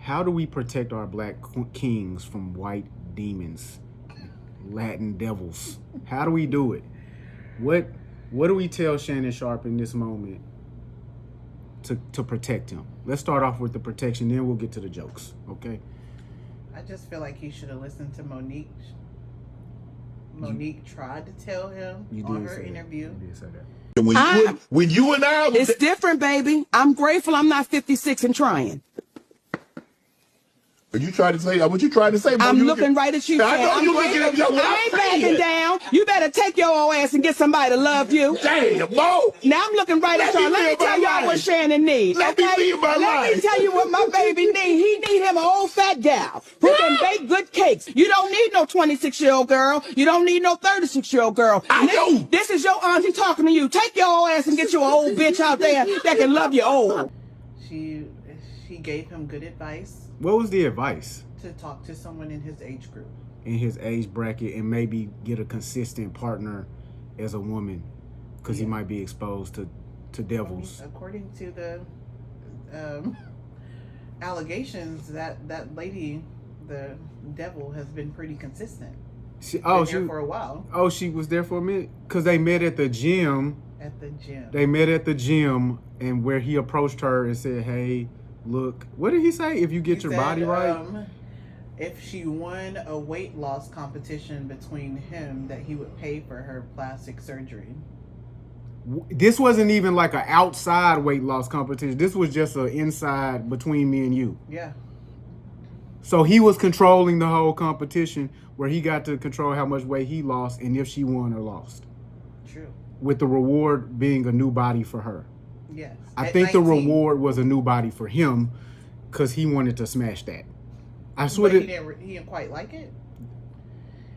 How do we protect our black kings from white demons, Latin devils? How do we do it? What do we tell Shannon Sharpe in this moment to protect him? Let's start off with the protection, then we'll get to the jokes, okay? I just feel like he should have listened to Monique. Monique tried to tell him on her interview. You did say that. When you and I... It's different, baby. I'm grateful I'm not 56 and trying. You tried to say what you tried to say. I'm looking right at you. I know you looking at me. I ain't backing down. You better take your old ass and get somebody to love you. Damn, Mo. Now I'm looking right at y'all. Let me tell y'all what Shannon needs. Let me live my life. Let me tell you what my baby needs. He need him an old fat gal who can bake good cakes. You don't need no 26-year-old girl. You don't need no 36-year-old girl. I know. This is your auntie talking to you. Take your old ass and get you an old bitch out there that can love you old. She gave him good advice. What was the advice? To talk to someone in his age group. In his age bracket, and maybe get a consistent partner as a woman, because he might be exposed to devils. According to the allegations, that lady, the devil, has been pretty consistent. She for a while. Oh, she was there for a minute? Because they met at the gym. At the gym. They met at the gym, and where he approached her and said, hey, look, what did he say? If you get your body right? If she won a weight loss competition between him, that he would pay for her plastic surgery. This wasn't even like an outside weight loss competition. This was just an inside between me and you. Yeah. So he was controlling the whole competition, where he got to control how much weight he lost and if she won or lost. True. With the reward being a new body for her. Yes. I think 19. The reward was a new body for him because he wanted to smash that. I swear he didn't quite like it?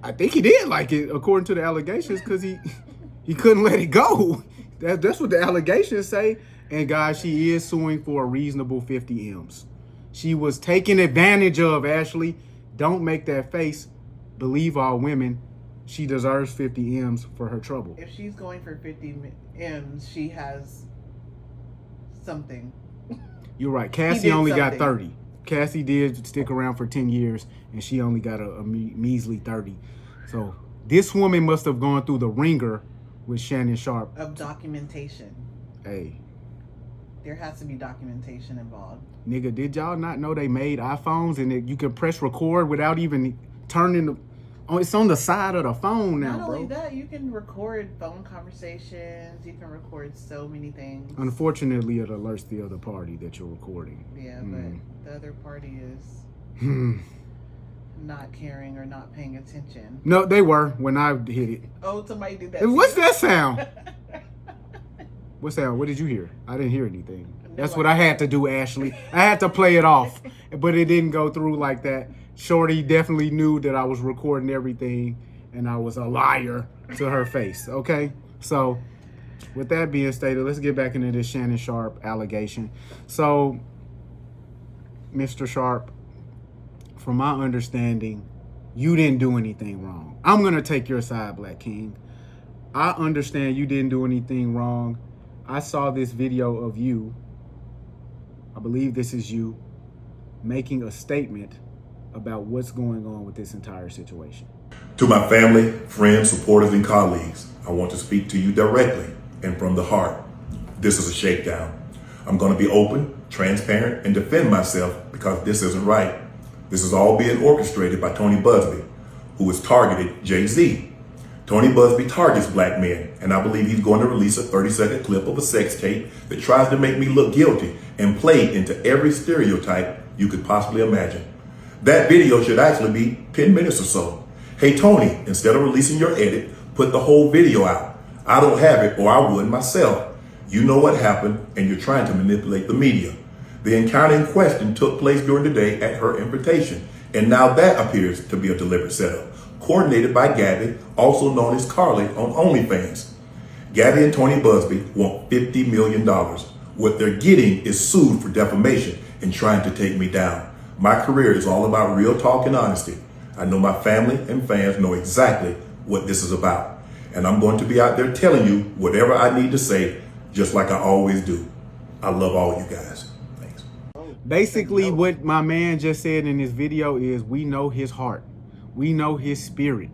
I think he did like it, according to the allegations, because he couldn't let it go. That's what the allegations say. And guys, she is suing for a reasonable 50 M's. She was taken advantage of, Ashley. Don't make that face. Believe all women. She deserves 50 M's for her trouble. If she's going for 50 M's, she has something. You're right. Cassie only got 30. Cassie did stick around for 10 years, and she only got a measly 30. So this woman must have gone through the ringer with Shannon Sharpe. Of documentation. Hey. There has to be documentation involved. Nigga, did y'all not know they made iPhones and that you can press record without even turning the... Oh, it's on the side of the phone now, bro. Not only that, you can record phone conversations. You can record so many things. Unfortunately, it alerts the other party that you're recording. Yeah, but the other party is not caring or not paying attention. No, they were when I hit it. Oh, somebody did that. What's that sound? What sound? What did you hear? I didn't hear anything. That's what I had to do, Ashley. I had to play it off, but it didn't go through like that. Shorty definitely knew that I was recording everything, and I was a liar to her face, okay? So, with that being stated, let's get back into this Shannon Sharpe allegation. So, Mr. Sharpe, from my understanding, you didn't do anything wrong. I'm going to take your side, Black King. I understand you didn't do anything wrong. I saw this video of you, I believe this is you, making a statement about what's going on with this entire situation. To my family, friends, supporters, and colleagues, I want to speak to you directly and from the heart. This is a shakedown. I'm going to be open, transparent, and defend myself because this isn't right. This is all being orchestrated by Tony Busby, who has targeted Jay-Z. Tony Busby targets black men, and I believe he's going to release a 30-second clip of a sex tape that tries to make me look guilty and play into every stereotype you could possibly imagine. That video should actually be 10 minutes or so. Hey, Tony, instead of releasing your edit, put the whole video out. I don't have it, or I would myself. You know what happened, and you're trying to manipulate the media. The encounter in question took place during the day at her invitation, and now that appears to be a deliberate setup, coordinated by Gabby, also known as Carly on OnlyFans. Gabby and Tony Busby want $50 million. What they're getting is sued for defamation and trying to take me down. My career is all about real talk and honesty. I know my family and fans know exactly what this is about. And I'm going to be out there telling you whatever I need to say, just like I always do. I love all you guys. Thanks. Basically, No. what my man just said in this video is we know his heart. We know his spirit.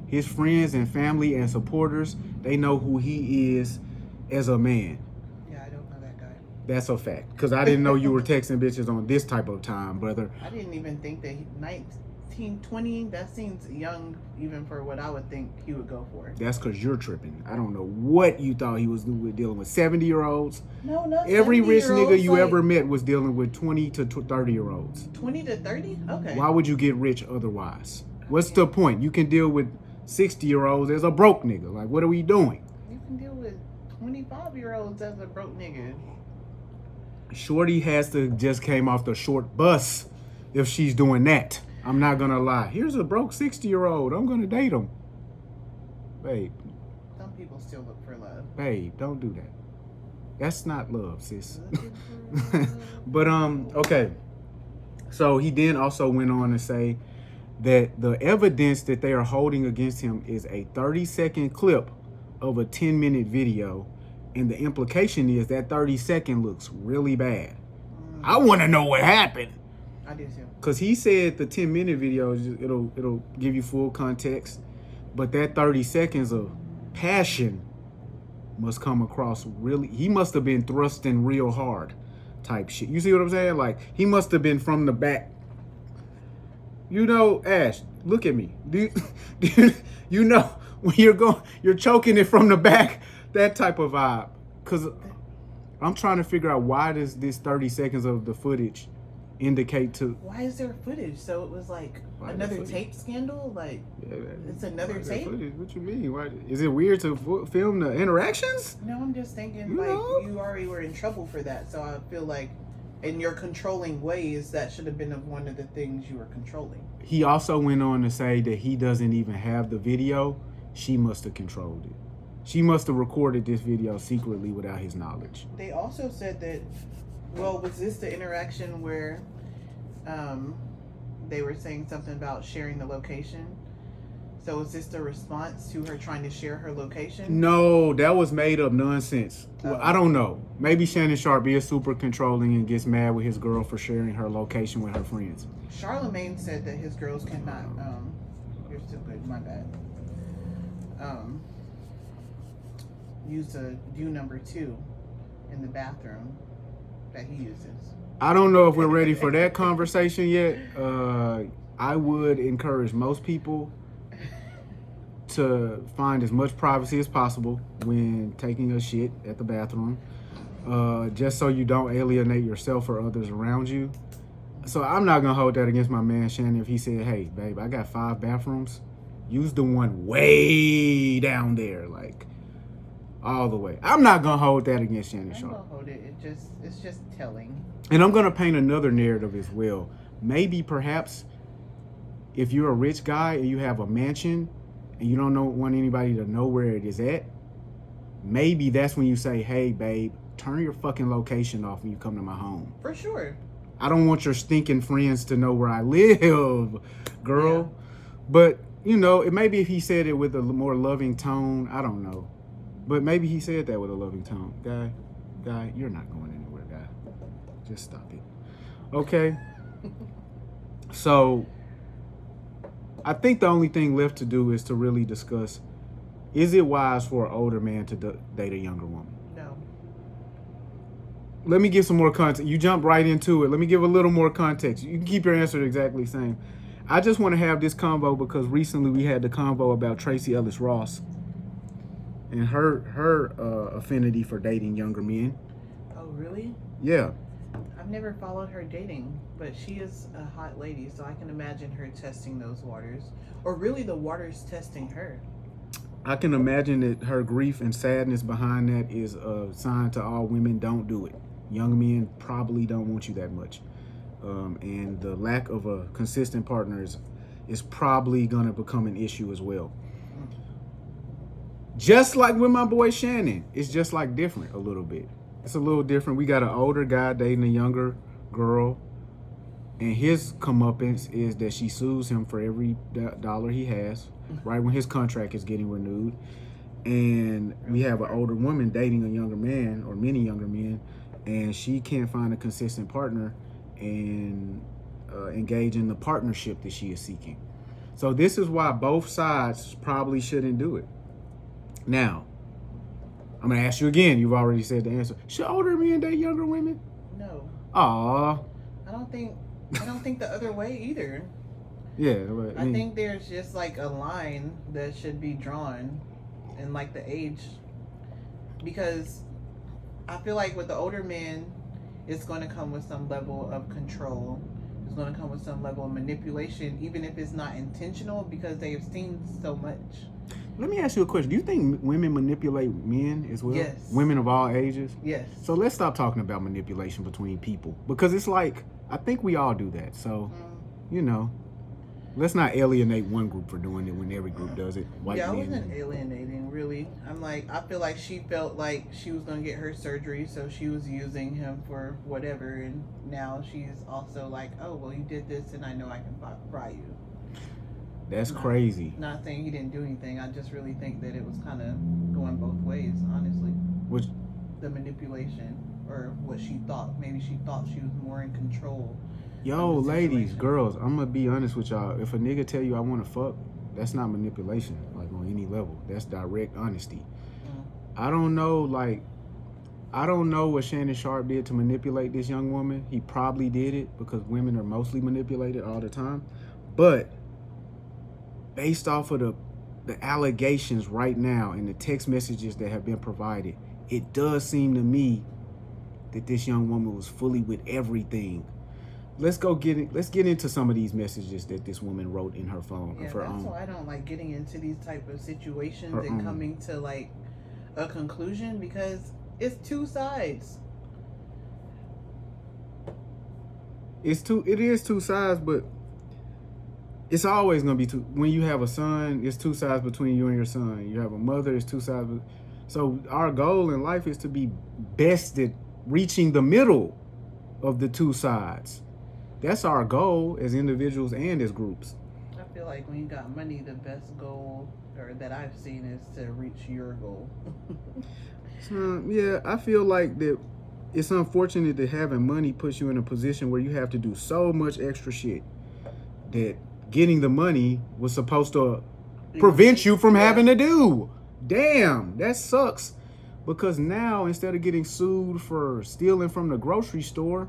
His friends and family and supporters, they know who he is as a man. Yeah, I don't know that guy. That's a fact. Because I didn't know you were texting bitches on this type of time, brother. I didn't even think that 19, 20, that seems young even for what I would think he would go for. That's because you're tripping. I don't know what you thought he was dealing with 70-year-olds. No, not Every rich 70-year-olds, nigga you like ever met was dealing with 20 to 30-year-olds. 20 to 30? Okay. Why would you get rich otherwise? What's the point? You can deal with 60-year-olds as a broke nigga. Like, what are we doing? You can deal with 25-year-olds as a broke nigga. Shorty has to just came off the short bus if she's doing that. I'm not gonna lie. Here's a broke 60-year-old. I'm gonna date him. Babe, Some people still look for love. babe, don't do that. That's not love, sis. Looking for love. But okay. So he then also went on to say that the evidence that they are holding against him is a 30-second clip of a 10-minute video, and the implication is that 30-second looks really bad. I want to know what happened. I do too. Cause he said the 10-minute video it'll give you full context, but that 30 seconds of passion must come across really. He must have been thrusting real hard, type shit. You see what I'm saying? Like he must have been from the back. You know, Ash, look at me. You know when you're choking it from the back, that type of vibe. Cause I'm trying to figure out why does this 30 seconds of the footage indicate to. Why is there footage? So it was like Why another footage? tape scandal? Like it's another Why is that tape? footage? What you mean? Why is it weird to film the interactions? No, I'm just thinking You like know? you already were in trouble for that. So I feel like in your controlling ways, that should have been one of the things you were controlling. He also went on to say that he doesn't even have the video. She must have controlled it. She must have recorded this video secretly without his knowledge. They also said that, well, was this the interaction where they were saying something about sharing the location? So is this the response to her trying to share her location? No, that was made up nonsense. Oh. Well, I don't know. Maybe Shannon Sharpe is super controlling and gets mad with his girl for sharing her location with her friends. Charlemagne said that his girls cannot. You're still good. My bad. Use a do number 2 in the bathroom that he uses. I don't know if we're ready for that conversation yet. I would encourage most people to find as much privacy as possible when taking a shit at the bathroom, just so you don't alienate yourself or others around you. So I'm not gonna hold that against my man Shannon if he said, "Hey, babe, I got 5 bathrooms. Use the one way down there, like all the way." I'm not gonna hold that against Shannon I'm Sharpe. gonna hold it. It's just telling. And I'm gonna paint another narrative as well. Maybe perhaps if you're a rich guy and you have a mansion and you don't want anybody to know where it is at, maybe that's when you say, "Hey, babe, turn your fucking location off when you come to my home. For sure. I don't want your stinking friends to know where I live, girl." Yeah. But, you know, it maybe if he said it with a more loving tone, I don't know. But maybe he said that with a loving tone. Guy, you're not going anywhere, guy. Just stop it. Okay? So, I think the only thing left to do is to really discuss, is it wise for an older man to date a younger woman? No. Let me give some more context. You jump right into it. Let me give a little more context. You can keep your answer exactly the same. I just want to have this convo because recently we had the convo about Tracy Ellis Ross and her affinity for dating younger men. Oh, really? Yeah. I've never followed her dating, but she is a hot lady, so I can imagine her testing those waters. Or really the waters testing her. I can imagine that her grief and sadness behind that is a sign to all women, don't do it. Young men probably don't want you that much. And the lack of a consistent partner is probably going to become an issue as well. Just like with my boy Shannon, it's just like different a little bit. It's a little different. We got an older guy dating a younger girl, and his comeuppance is that she sues him for every dollar he has, right when his contract is getting renewed. And we have an older woman dating a younger man, or many younger men, and she can't find a consistent partner, and engage in the partnership that she is seeking. So this is why both sides probably shouldn't do it. Now, I'm gonna ask you again. You've already said the answer. Should older men date younger women? No. Aw. I don't think the other way either. Yeah, but, I think there's just like a line that should be drawn in like the age, because I feel like with the older men, it's going to come with some level of control. It's going to come with some level of manipulation, even if it's not intentional, because they have seen so much. Let me ask you a question. Do you think women manipulate men as well? Yes. Women of all ages? Yes. So let's stop talking about manipulation between people, because it's like, I think we all do that. So, you know, let's not alienate one group for doing it when every group does it. White I men. wasn't alienating, really. I feel like she felt like she was going to get her surgery, so she was using him for whatever, and now she's also like, oh, well, you did this, and I know I can fry you. That's crazy. Not saying he didn't do anything. I just really think that it was kind of going both ways, honestly. Which, the manipulation, or what she thought. Maybe she thought she was more in control. yo, ladies, girls, I'm gonna be honest with y'all. If a nigga tell you I want to fuck, that's not manipulation, like on any level. That's direct honesty. I don't know what Shannon Sharpe did to manipulate this young woman. He probably did it because women are mostly manipulated all the time. But based off of the allegations right now and the text messages that have been provided, it does seem to me that this young woman was fully with everything. Let's get into some of these messages that this woman wrote in her phone. Yeah, that's why I don't like getting into these type of situations and coming to like a conclusion, because it's two sides. It is two sides, but it's always gonna be two. When you have a son, it's two sides between you and your son. You have a mother, it's two sides. So our goal in life is to be best at reaching the middle of the two sides. That's our goal as individuals and as groups. I feel like when you got money, the best goal or that I've seen is to reach your goal. Yeah, I feel like that it's unfortunate that having money puts you in a position where you have to do so much extra shit that getting the money was supposed to prevent you from having to do. Damn, that sucks. Because now, instead of getting sued for stealing from the grocery store,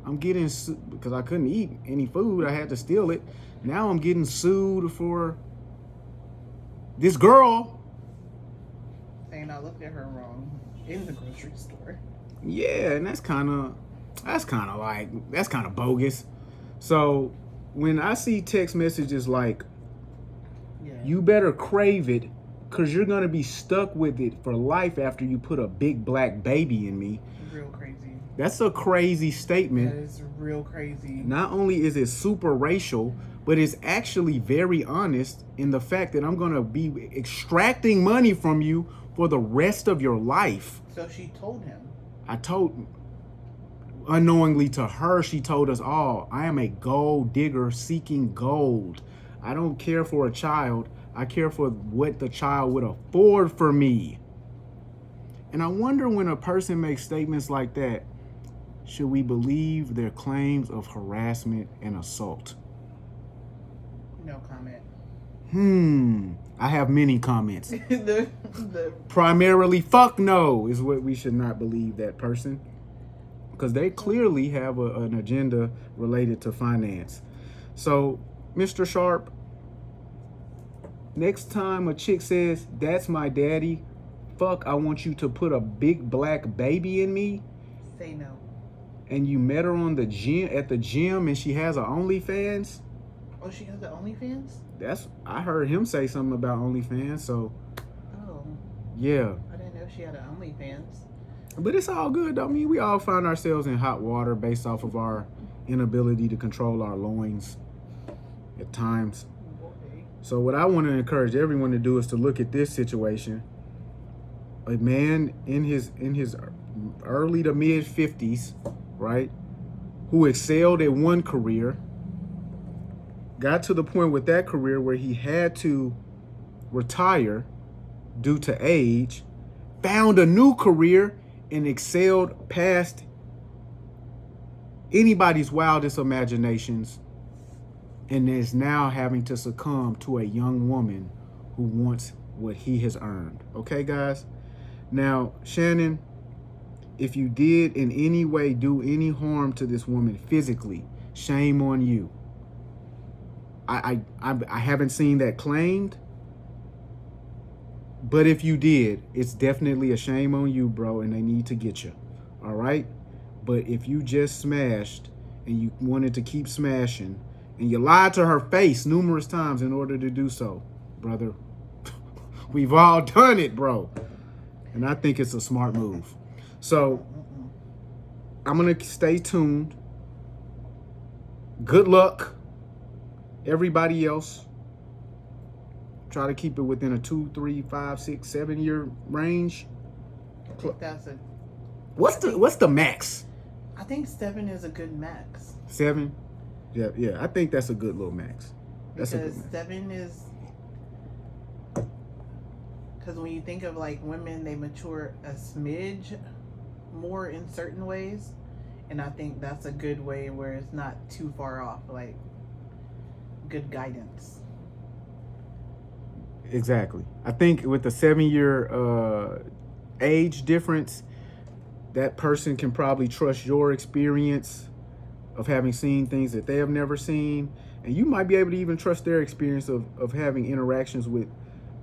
I'm getting sued because I couldn't eat any food. I had to steal it. Now I'm getting sued for this girl saying I looked at her wrong in the grocery store. Yeah, and that's kind of bogus. So when I see text messages like, you better crave it because you're going to be stuck with it for life after you put a big black baby in me. Real crazy. That's a crazy statement. That is real crazy. Not only is it super racial, but it's actually very honest in the fact that I'm going to be extracting money from you for the rest of your life. So she told him. Unknowingly to her, she told us all, I am a gold digger seeking gold. I don't care for a child. I care for what the child would afford for me. And I wonder, when a person makes statements like that, should we believe their claims of harassment and assault? No comment. I have many comments. Primarily, fuck no is what we should not believe that person. Because they clearly have an agenda related to finance. So, Mr. Sharpe, next time a chick says, that's my daddy, fuck, I want you to put a big black baby in me. Say no. And you met her at the gym and she has an OnlyFans. Oh, she has the OnlyFans? I heard him say something about OnlyFans, so. Oh. Yeah. I didn't know she had an OnlyFans. But it's all good. I mean, we all find ourselves in hot water based off of our inability to control our loins at times. Okay. So what I want to encourage everyone to do is to look at this situation. A man in his early to mid 50s, right, who excelled at one career, got to the point with that career where he had to retire due to age, found a new career and excelled past anybody's wildest imaginations, and is now having to succumb to a young woman who wants what he has earned. Okay, guys? Now, Shannon, if you did in any way do any harm to this woman physically, shame on you. I haven't seen that claimed, but if you did, it's definitely a shame on you, bro, and they need to get you. All right? But if you just smashed and you wanted to keep smashing and you lied to her face numerous times in order to do so, brother, we've all done it, bro. And I think it's a smart move. So I'm going to stay tuned. Good luck. Everybody else, try to keep it within a 2, 3, 5, 6, 7 year range. I think that's a. What's the max? I think 7 is a good max. 7? Yeah. I think that's a good little max. That's because a good max. 7 is. Because when you think of like women, they mature a smidge more in certain ways, and I think that's a good way where it's not too far off. Like. Good guidance. Exactly. I think with the 7-year age difference, that person can probably trust your experience of having seen things that they have never seen, and you might be able to even trust their experience of having interactions with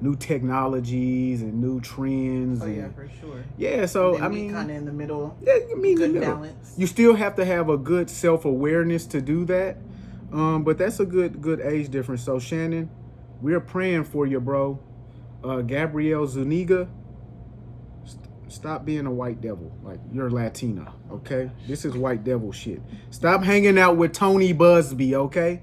new technologies and new trends. Oh, and, yeah, for sure. Yeah, so I I mean, kind of in the middle. Yeah, you mean good in the middle. Balance. You still have to have a good self-awareness to do that. But that's a good age difference. So Shannon, we're praying for you, bro. Gabrielle Zuniga, stop being a white devil. Like, you're Latina, okay? This is white devil shit. Stop hanging out with Tony Busby, okay?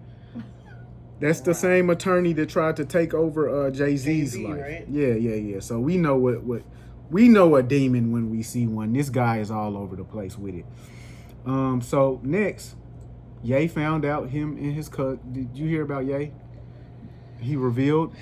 That's the same attorney that tried to take over Jay-Z's life. Right? Yeah. So we know what we know a demon when we see one. This guy is all over the place with it. So next, Ye found out him and his cousin. Did you hear about Ye? He revealed.